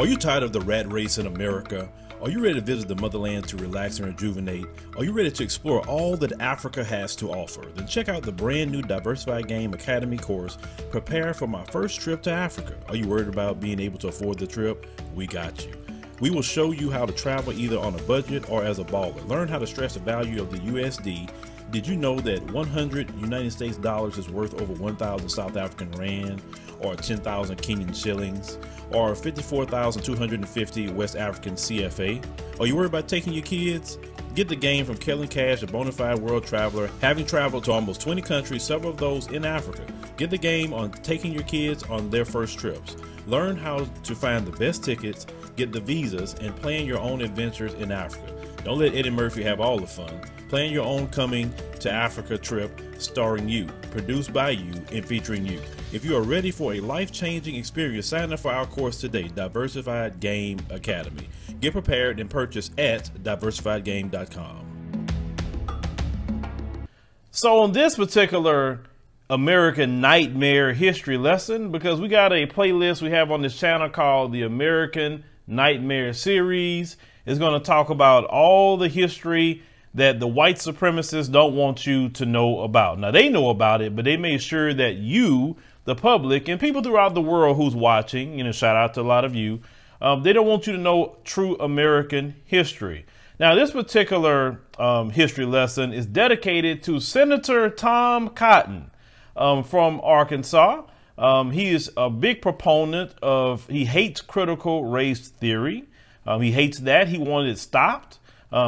Are you tired of the rat race in America? Are you ready to visit the motherland to relax and rejuvenate? Are you ready to explore all that Africa has to offer? Then check out the brand new Diversified Game Academy course, Prepare for My First Trip to Africa. Are you worried about being able to afford the trip? We got you. We will show you how to travel either on a budget or as a baller. Learn how to stretch the value of the USD. Did you know that 100 United States dollars is worth over 1,000 South African rand, or 10,000 Kenyan shillings, or 54,250 West African CFA? Are you worried about taking your kids? Get the game from Kellen Cash, a bona fide world traveler, having traveled to almost 20 countries, several of those in Africa. Get the game on taking your kids on their first trips. Learn how to find the best tickets, get the visas, and plan your own adventures in Africa. Don't let Eddie Murphy have all the fun. Plan your own coming to Africa trip starring you, produced by you, and featuring you. If you are ready for a life-changing experience, sign up for our course today, Diversified Game Academy. Get prepared and purchase at diversifiedgame.com. So on this particular American Nightmare history lesson, because we got a playlist we have on this channel called the American Nightmare series, is going to talk about all the history that the white supremacists don't want you to know about. Now, they know about it, but they made sure that you, the public, and people throughout the world who's watching, you know, shout out to a lot of you, they don't want you to know true American history. Now, this particular history lesson is dedicated to Senator Tom Cotton from Arkansas. He is a big proponent of, he hates critical race theory. He hates that. He wanted it stopped.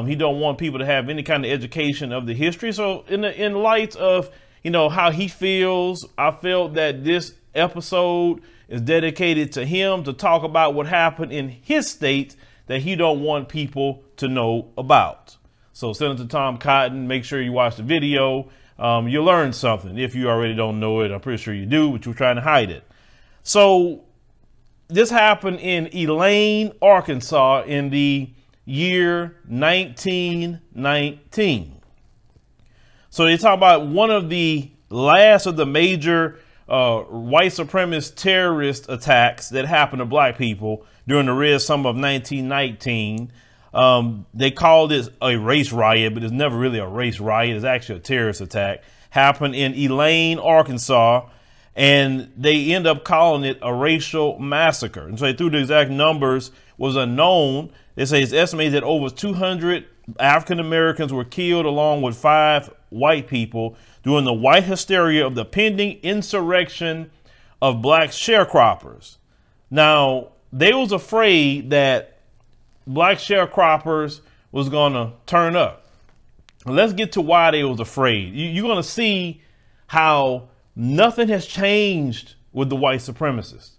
He don't want people to have any kind of education of the history. So in light of, you know, how he feels, I felt that this episode is dedicated to him to talk about what happened in his state that he don't want people to know about. So Senator Tom Cotton, make sure you watch the video. You'll learn something. If you already don't know it, I'm pretty sure you do, but you're trying to hide it. So this happened in Elaine, Arkansas in the year 1919. So they talk about one of the last of the major white supremacist terrorist attacks that happened to black people during the red summer of 1919. They called it a race riot, but it's never really a race riot. It's actually a terrorist attack. Happened in Elaine, Arkansas, and they end up calling it a racial massacre. And so they threw the exact numbers, was unknown. They say it's estimated that over 200 African Americans were killed along with 5 white people during the white hysteria of the pending insurrection of black sharecroppers. Now, they was afraid that black sharecroppers was going to turn up. Let's get to why they was afraid. You're going to see how nothing has changed with the white supremacists.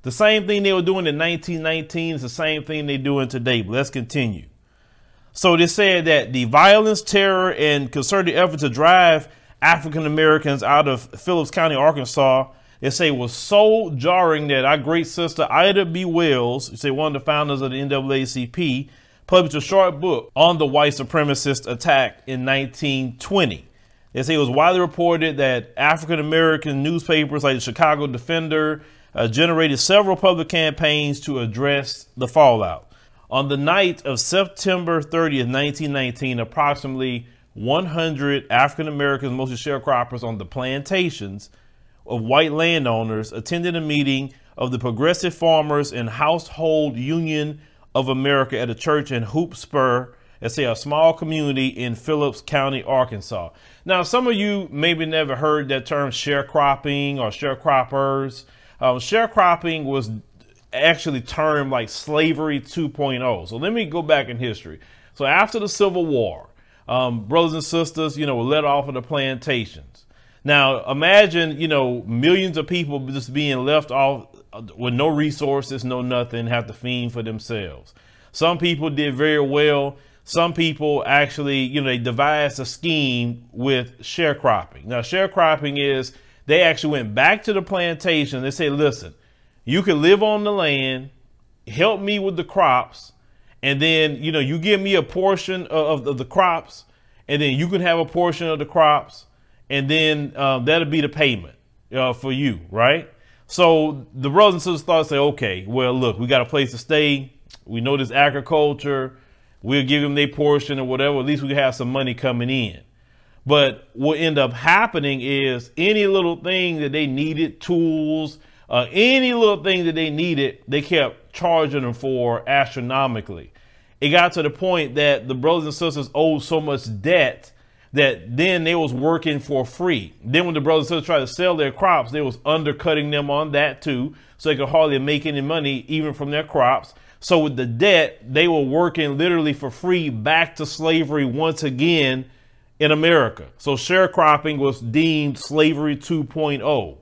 The same thing they were doing in 1919 is the same thing they're doing today. But let's continue. So they said that the violence, terror, and concerted effort to drive African Americans out of Phillips County, Arkansas, they say was so jarring that our great sister Ida B. Wells, you say one of the founders of the NAACP, published a short book on the white supremacist attack in 1920. They say it was widely reported that African American newspapers like the Chicago Defender generated several public campaigns to address the fallout. On the night of September 30th, 1919, approximately 100 African Americans, mostly sharecroppers on the plantations of white landowners, attended a meeting of the Progressive Farmers and Household Union of America at a church in Hoop Spur, let's say a small community in Phillips County, Arkansas. Now, some of you maybe never heard that term sharecropping or sharecroppers. Sharecropping was actually termed like slavery 2.0. So let me go back in history. So after the Civil War, brothers and sisters, you know, were let off of the plantations. Now imagine, you know, millions of people just being left off with no resources, no nothing, have to fend for themselves. Some people did very well. Some people actually, you know, they devised a scheme with sharecropping. Now sharecropping is they actually went back to the plantation. They say, listen, you can live on the land, help me with the crops, and then, you know, you give me a portion of the crops, and then you can have a portion of the crops, and then that'll be the payment for you, right? So the brothers and sisters thought, say, okay, well, look, we got a place to stay. We know this agriculture. We'll give them their portion or whatever. At least we have some money coming in. But what ended up happening is any little thing that they needed, tools, any little thing that they needed, they kept charging them for astronomically. It got to the point that the brothers and sisters owed so much debt that then they was working for free. Then when the brothers and sisters tried to sell their crops, they was undercutting them on that too. So they could hardly make any money even from their crops. So with the debt, they were working literally for free back to slavery once again in America. So sharecropping was deemed slavery 2.0.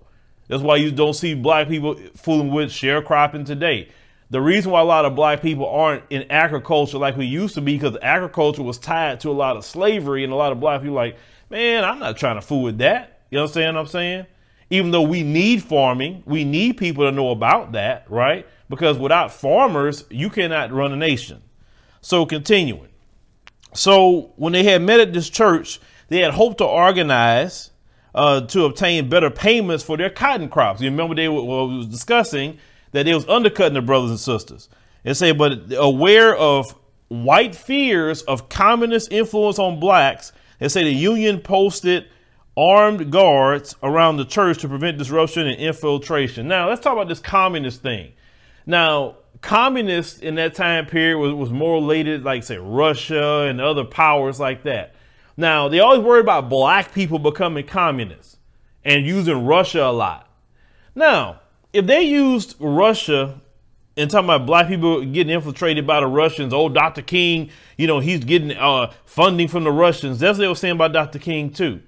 That's why you don't see black people fooling with sharecropping today. The reason why a lot of black people aren't in agriculture like we used to be, because agriculture was tied to a lot of slavery, and a lot of black people like, man, I'm not trying to fool with that. You understand what I'm saying? Even though we need farming, we need people to know about that, right? Because without farmers, you cannot run a nation. So continuing. So when they had met at this church, they had hoped to organize to obtain better payments for their cotton crops. You remember they was discussing that they was undercutting their brothers and sisters. They say, but aware of white fears of communist influence on blacks, they say the Union posted armed guards around the church to prevent disruption and infiltration. Now, let's talk about this communist thing. Now, communists in that time period was more related, like, say, Russia and other powers like that. Now, they always worried about black people becoming communists and using Russia a lot. Now, if they used Russia and talking about black people getting infiltrated by the Russians, oh, Dr. King, you know, he's getting funding from the Russians. That's what they were saying about Dr. King, too.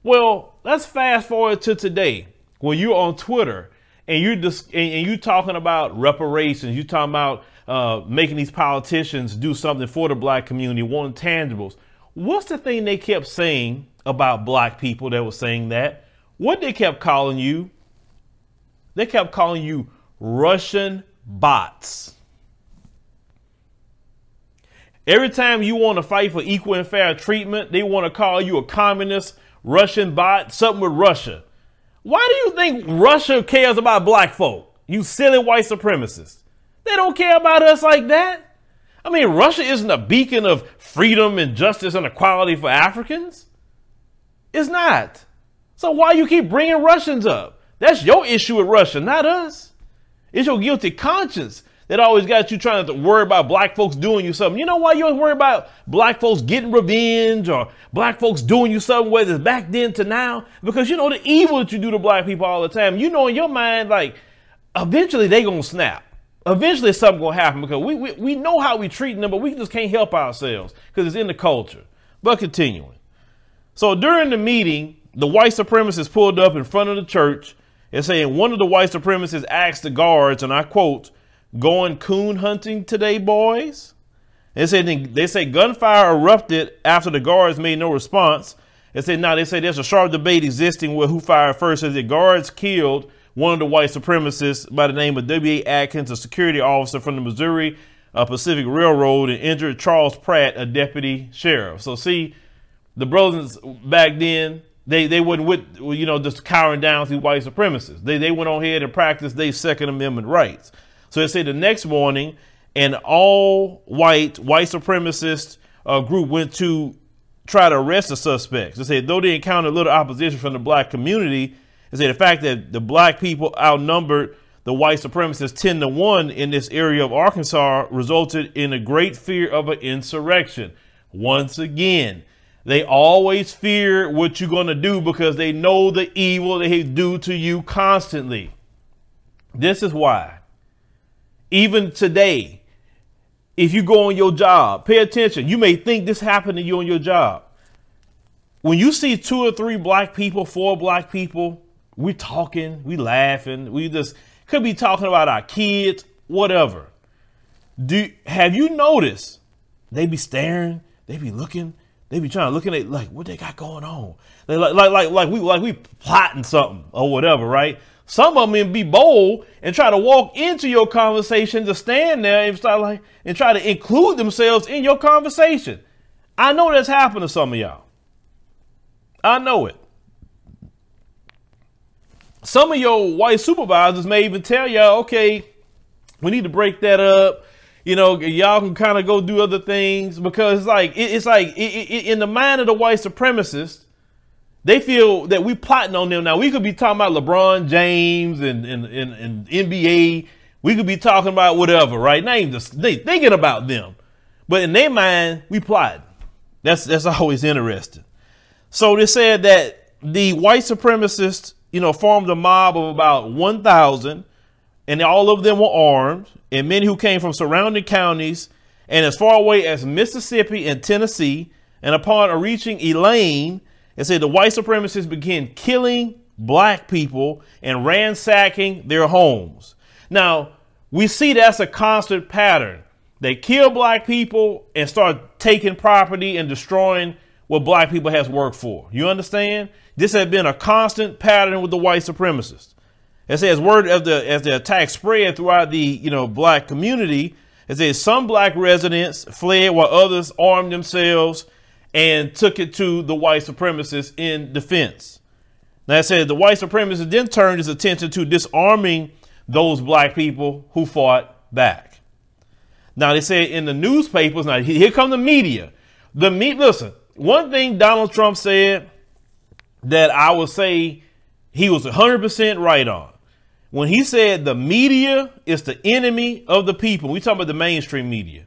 Well, let's fast forward to today when you're on Twitter and you're talking about reparations. You're talking about making these politicians do something for the black community, wanting tangibles. What's the thing they kept saying about black people that was saying that? What they kept calling you? They kept calling you Russian bots. Every time you want to fight for equal and fair treatment, they want to call you a communist, Russian bot, something with Russia. Why do you think Russia cares about black folk? You silly white supremacists. They don't care about us like that. I mean, Russia isn't a beacon of freedom and justice and equality for Africans. It's not. So why you keep bringing Russians up? That's your issue with Russia, not us. It's your guilty conscience that always got you trying to worry about black folks doing you something. You know why you always worry about black folks getting revenge or black folks doing you something, whether it's back then to now? Because you know the evil that you do to black people all the time. You know in your mind, like, eventually they gonna snap. Eventually something gonna happen because we know how we treating them, but we just can't help ourselves because it's in the culture. But continuing. So during the meeting, the white supremacists pulled up in front of the church and saying one of the white supremacists asked the guards, and I quote, "Going coon hunting today, boys?" They say gunfire erupted after the guards made no response. They say there's a sharp debate existing with who fired first, as the guards killed one of the white supremacists by the name of W.A. Atkins, a security officer from the Missouri Pacific Railroad, and injured Charles Pratt, a deputy sheriff. So see, the brothers back then, they wasn't with, you know, just cowering down through white supremacists. They went on ahead and practiced their Second Amendment rights. So they say the next morning, an all white supremacist group went to try to arrest the suspects. They say though they encountered little opposition from the black community, they say the fact that the black people outnumbered the white supremacists 10-1 in this area of Arkansas resulted in a great fear of an insurrection. Once again, they always fear what you're going to do because they know the evil they do to you constantly. This is why, even today, if you go on your job, pay attention. You may think this happened to you on your job. When you see 2 or 3 black people, 4 black people, we talking, we laughing, we just could be talking about our kids, whatever. Have you noticed they be staring, they be looking, they be trying to look at like what they got going on. They like we plotting something or whatever, right? Some of them be bold and try to walk into your conversation, to stand there and start and try to include themselves in your conversation. I know that's happened to some of y'all. I know it. some of your white supervisors may even tell y'all, okay, we need to break that up. You know, y'all can kind of go do other things, because it's like in the mind of the white supremacists, they feel that we plotting on them. Now, we could be talking about LeBron James and NBA. We could be talking about whatever, right? They thinking about them. But in their mind, we plotting. That's always interesting. So they said that the white supremacists, you know, formed a mob of about 1,000, and all of them were armed, and many who came from surrounding counties and as far away as Mississippi and Tennessee. And upon reaching Elaine, it said the white supremacists began killing black people and ransacking their homes. Now, we see that's a constant pattern. They kill black people and start taking property and destroying what black people has worked for. You understand? This has been a constant pattern with the white supremacists. It says, word of as the attack spread throughout the black community, it says some black residents fled while others armed themselves and took it to the white supremacists in defense. Now, it said the white supremacists then turned his attention to disarming those black people who fought back. Now, they said in the newspapers, now here come the media. Listen, one thing Donald Trump said that I would say he was 100% right on. When he said the media is the enemy of the people, we talk about the mainstream media.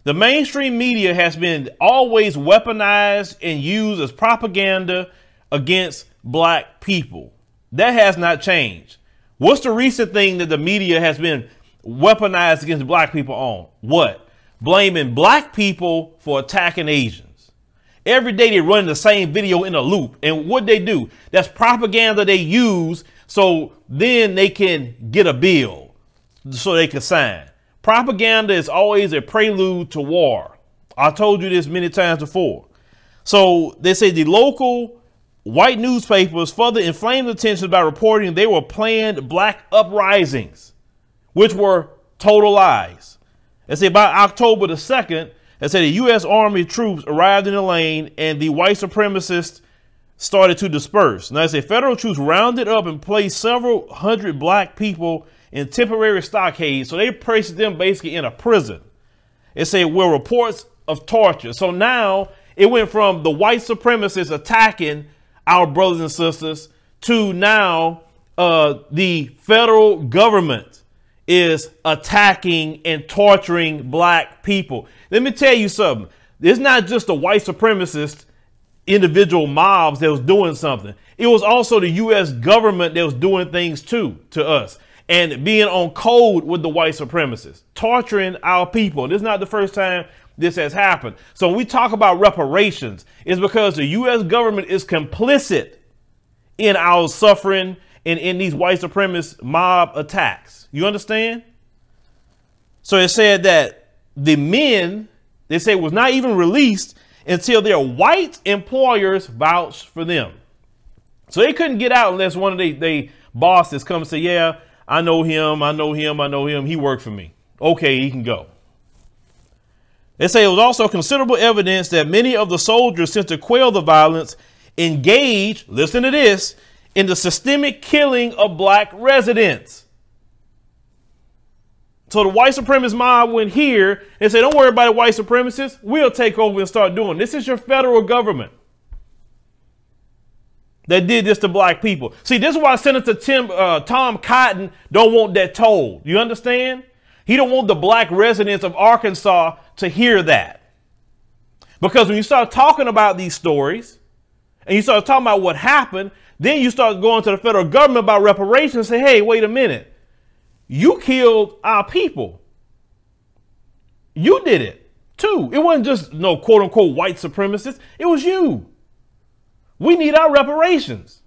The mainstream media has been always weaponized and used as propaganda against black people. That has not changed. What's the recent thing that the media has been weaponized against black people on? What? Blaming black people for attacking Asians. Every day they run the same video in a loop. And what they do, that's propaganda they use so then they can get a bill so they can sign. Propaganda is always a prelude to war. I told you this many times before. So they say the local white newspapers further inflamed the tension by reporting they were planned black uprisings, which were total lies. They say by October the 2nd, they said the U.S. Army troops arrived in Elaine and the white supremacists started to disperse. Now, they say federal troops rounded up and placed several hundred black people in temporary stockades. So they placed them basically in a prison. It said were reports of torture. So now it went from the white supremacists attacking our brothers and sisters to now the federal government is attacking and torturing black people. Let me tell you something. It's not just the white supremacist individual mobs that was doing something. It was also the U.S. government that was doing things too to us and being on code with the white supremacists, torturing our people. This is not the first time this has happened. So when we talk about reparations, it's because the U.S. government is complicit in our suffering and in these white supremacist mob attacks. You understand? So it said that the men, they say, was not even released until their white employers vouched for them. So they couldn't get out unless one of they bosses come and say, yeah, I know him. He worked for me. Okay, he can go. They say it was also considerable evidence that many of the soldiers sent to quell the violence engaged, listen to this, in the systemic killing of black residents. So the white supremacist mob went here and said, don't worry about the white supremacists. We'll take over and start doing this. This is your federal government that did this to black people. See, this is why Senator Tom Cotton don't want that told. You understand? He don't want the black residents of Arkansas to hear that. Because when you start talking about these stories and you start talking about what happened, then you start going to the federal government about reparations and say, hey, wait a minute. You killed our people. You did it too. It wasn't just no quote unquote white supremacists. It was you. We need our reparations.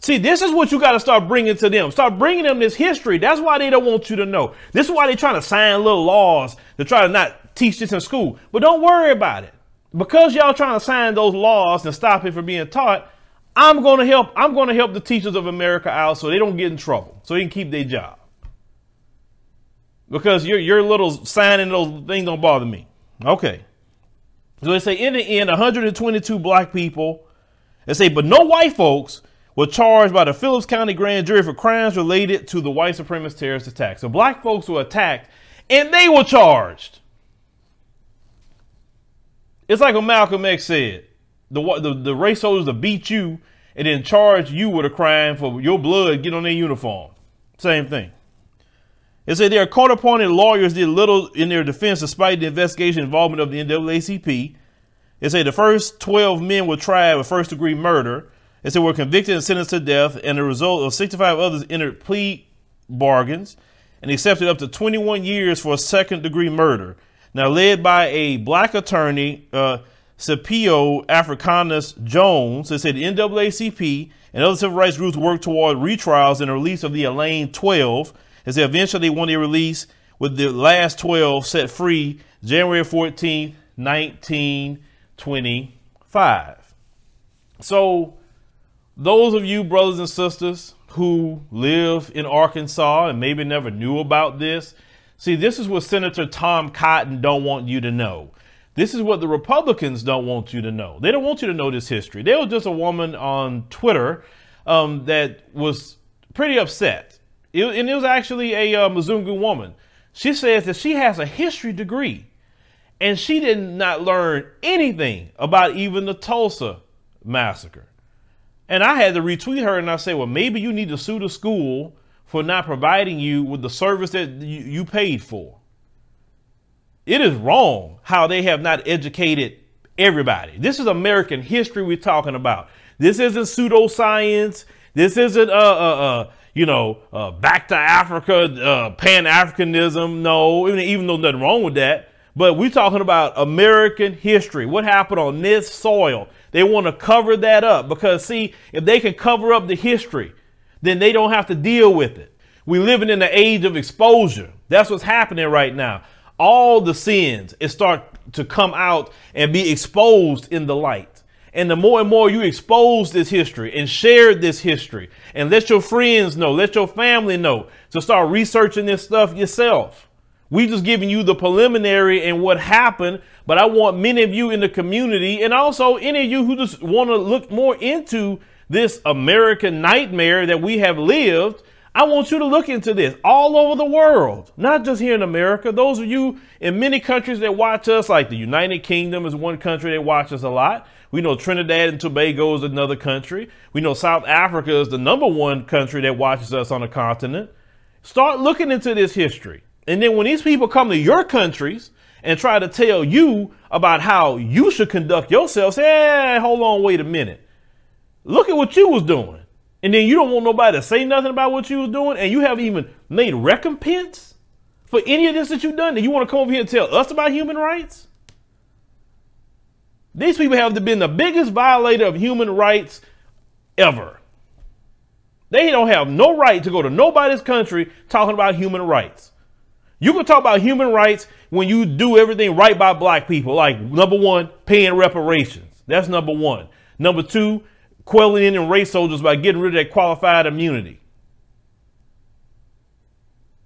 See, this is what you got to start bringing to them. Start bringing them this history. That's why they don't want you to know. This is why they're trying to sign little laws to try to not teach this in school. But don't worry about it. Because y'all trying to sign those laws and stop it from being taught, I'm going to help the teachers of America out so they don't get in trouble, so they can keep their job. Because your little signing those things don't bother me. Okay. So they say in the end, 122 black people, they say, but no white folks were charged by the Phillips County grand jury for crimes related to the white supremacist terrorist attack. So black folks were attacked and they were charged. It's like what Malcolm X said, the race soldiers that beat you and then charge you with a crime for your blood get on their uniform. Same thing. It said their court-appointed lawyers did little in their defense despite the investigation involvement of the NAACP. It said the first 12 men were tried with first-degree murder. It said were convicted and sentenced to death, and the result of 65 others entered plea bargains and accepted up to 21 years for a second-degree murder. Now, led by a black attorney, Scipio Africanus Jones, it said the NAACP and other civil rights groups worked toward retrials and the release of the Elaine 12. It said eventually won their release with the last 12 set free January 14, 1925. So those of you brothers and sisters who live in Arkansas and maybe never knew about this, see, this is what Senator Tom Cotton don't want you to know. This is what the Republicans don't want you to know. They don't want you to know this history. There was just a woman on Twitter that was pretty upset. And it was actually a Mzungu woman. She says that she has a history degree and she did not learn anything about even the Tulsa massacre. And I had to retweet her and I said, well, maybe you need to sue the school for not providing you with the service that you paid for. It is wrong how they have not educated everybody. This is American history we're talking about. This isn't pseudoscience. This isn't, back to Africa, Pan-Africanism. No, even though nothing wrong with that. But we're talking about American history. What happened on this soil? They want to cover that up because, see, if they can cover up the history, then they don't have to deal with it. We're living in the age of exposure. That's what's happening right now. All the sins start to come out and be exposed in the light. And the more and more you expose this history and share this history and let your friends know, let your family know, to start researching this stuff yourself. We just giving you the preliminary and what happened, but I want many of you in the community and also any of you who just want to look more into this American nightmare that we have lived. I want you to look into this all over the world, not just here in America. Those of you in many countries that watch us, like the United Kingdom is one country that watches a lot. We know Trinidad and Tobago is another country. We know South Africa is the #1 country that watches us on the continent. Start looking into this history. And then when these people come to your countries and try to tell you about how you should conduct yourself, say, hey, hold on, wait a minute. Look at what you was doing. And then you don't want nobody to say nothing about what you was doing. And you haven't even made recompense for any of this that you've done. And you want to come over here and tell us about human rights? These people have been the biggest violator of human rights ever. They don't have no right to go to nobody's country talking about human rights. You can talk about human rights when you do everything right by black people. Like, #1, paying reparations. That's #1. #2, quelling in race soldiers by getting rid of that qualified immunity.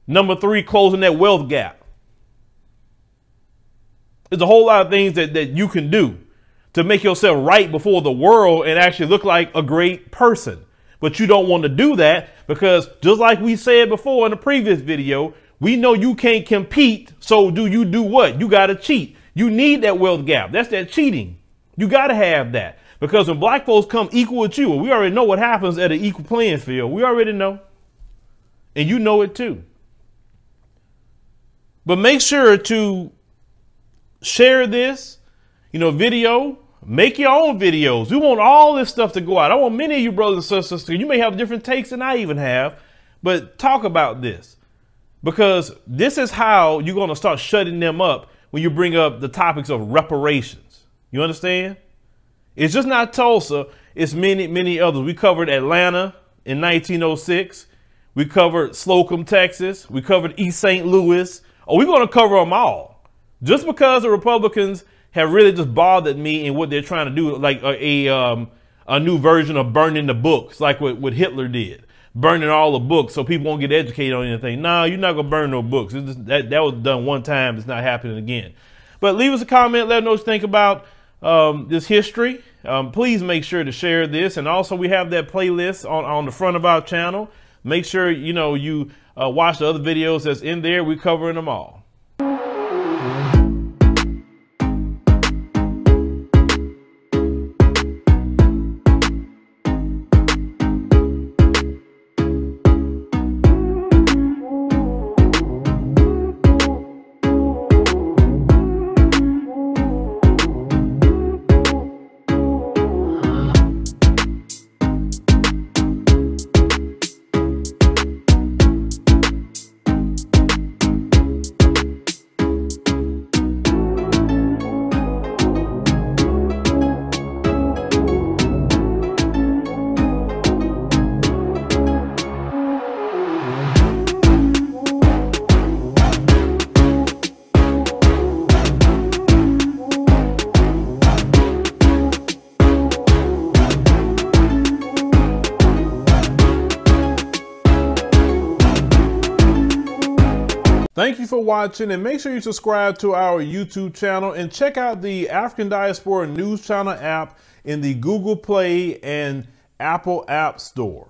#3, closing that wealth gap. There's a whole lot of things that you can do to make yourself right before the world and actually look like a great person. But you don't want to do that because, just like we said before in the previous video, we know you can't compete. So do you do what? You got to cheat. You need that wealth gap. That's that cheating. You got to have that. Because when black folks come equal with you, we already know what happens at an equal playing field. We already know. And you know it too. But make sure to share this, video. Make your own videos. We want all this stuff to go out. I want many of you brothers and sisters to, you may have different takes than I even have, but talk about this. Because this is how you're going to start shutting them up when you bring up the topics of reparations. You understand? It's just not Tulsa. It's many, many others. We covered Atlanta in 1906. We covered Slocum, Texas. We covered East St. Louis. Oh, we're going to cover them all. Just because the Republicans have really just bothered me in what they're trying to do, like a new version of burning the books, like what Hitler did. Burning all the books so people won't get educated on anything. No, you're not going to burn no books. That was done one time. It's not happening again. But leave us a comment. Let us know what you think about this history. please make sure to share this. And also we have that playlist on the front of our channel. Make sure, you watch the other videos that's in there. We're covering them all. Thank you for watching, and make sure you subscribe to our YouTube channel and check out the African Diaspora News Channel app in the Google Play and Apple App Store.